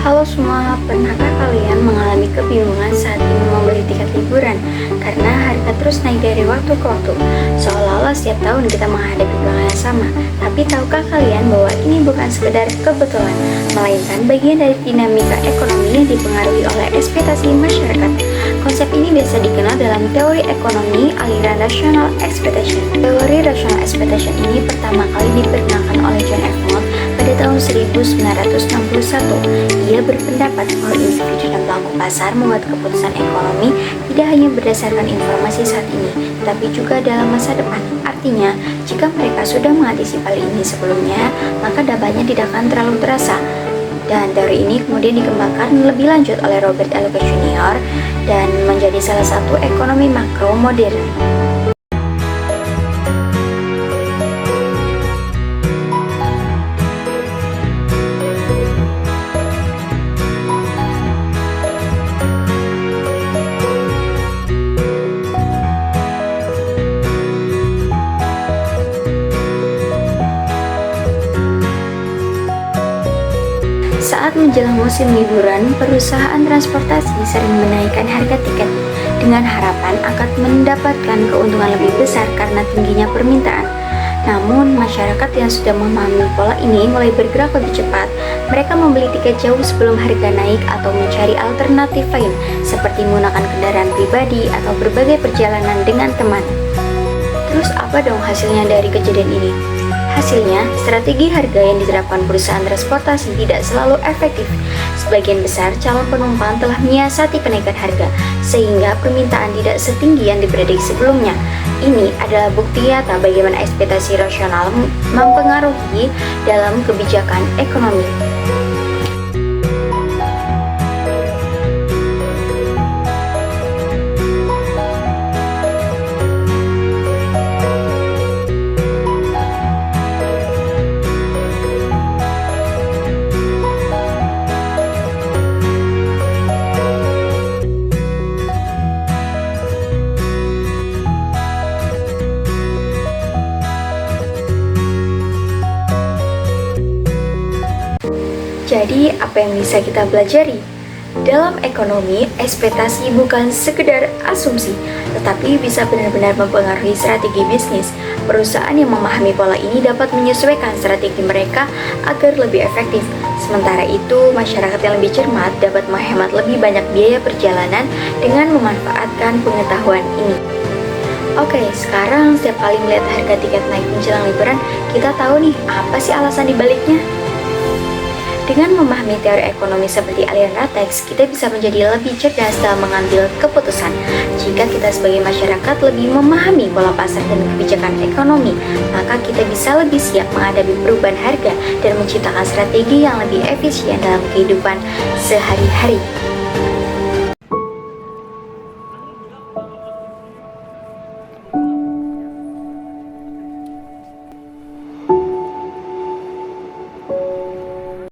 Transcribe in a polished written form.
Halo semua, pernahkah kalian mengalami kebingungan saat ingin membeli tiket liburan karena harga terus naik dari waktu ke waktu, seolah-olah setiap tahun kita menghadapi pola yang sama. Tapi tahukah kalian bahwa ini bukan sekedar kebetulan, melainkan bagian dari dinamika ekonomi yang dipengaruhi oleh ekspektasi masyarakat. Konsep ini biasa dikenal dalam teori ekonomi aliran rational expectation. Teori rational expectation ini pertama kali diperkenalkan oleh John F. Moore pada tahun 1961. Ia berpendapat bahwa individu dan pelaku pasar membuat keputusan ekonomi tidak hanya berdasarkan informasi saat ini, tapi juga dalam masa depan. Artinya, jika mereka sudah mengantisipasi ini sebelumnya, maka dampaknya tidak akan terlalu terasa. Dan teori ini kemudian dikembangkan lebih lanjut oleh Robert L. Jr. dan menjadi salah satu ekonomi makro modern. Saat menjelang musim liburan, perusahaan transportasi sering menaikkan harga tiket dengan harapan akan mendapatkan keuntungan lebih besar karena tingginya permintaan. Namun, masyarakat yang sudah memahami pola ini mulai bergerak lebih cepat. Mereka membeli tiket jauh sebelum harga naik atau mencari alternatif lain, seperti menggunakan kendaraan pribadi atau berbagai perjalanan dengan teman. Terus apa dong hasilnya dari kejadian ini? Hasilnya, strategi harga yang diterapkan perusahaan transportasi tidak selalu efektif. Sebagian besar calon penumpang telah menyiasati kenaikan harga, sehingga permintaan tidak setinggi yang diprediksi sebelumnya. Ini adalah bukti nyata bagaimana ekspektasi rasional mempengaruhi dalam kebijakan ekonomi. Jadi, apa yang bisa kita pelajari? Dalam ekonomi, ekspektasi bukan sekedar asumsi, tetapi bisa benar-benar mempengaruhi strategi bisnis. Perusahaan yang memahami pola ini dapat menyesuaikan strategi mereka agar lebih efektif. Sementara itu, masyarakat yang lebih cermat dapat menghemat lebih banyak biaya perjalanan dengan memanfaatkan pengetahuan ini. Oke, sekarang setiap kali melihat harga tiket naik menjelang liburan, kita tahu nih apa sih alasan dibaliknya. Dengan memahami teori ekonomi seperti aliran Ratex, kita bisa menjadi lebih cerdas dalam mengambil keputusan. Jika kita sebagai masyarakat lebih memahami pola pasar dan kebijakan ekonomi, maka kita bisa lebih siap menghadapi perubahan harga dan menciptakan strategi yang lebih efisien dalam kehidupan sehari-hari.